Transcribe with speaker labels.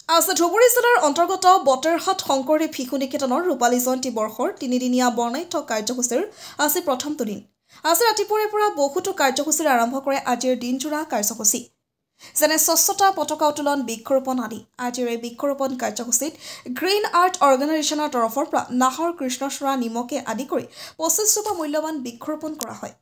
Speaker 1: আছে ধুবুৰী জিলাৰ অন্তৰ্গত বটেৰহাট শংকৰদেৱ শিশু নিকেতনৰ ৰূপালী জয়ন্তী বৰ্ষৰ 3দিনীয়া বৰ্ণাঢ্য কাৰ্যসূচীৰ আজি প্ৰথমটো দিন। আজি ৰাতিপুৱাৰে পৰা বহুতো কাৰ্যসূচীৰে আৰম্ভ কৰে আজিৰ দিনজোৰা কাৰ্যসূচী, যেনে স্বচ্ছতা পতাকা উত্তোলন, বৃক্ষৰোপণ আদি। আজিৰ এই বৃক্ষৰোপণ কাৰ্যসূচীত গ্ৰীণ আৰ্ট অৰ্গেনাইজেশ্যনৰ তৰফৰ পৰা নাহৰ, কৃষ্ণচূড়া, নিমকে আদি কৰি 25 জোপা মূল্যৱান বৃক্ষৰোপণ কৰা হয়।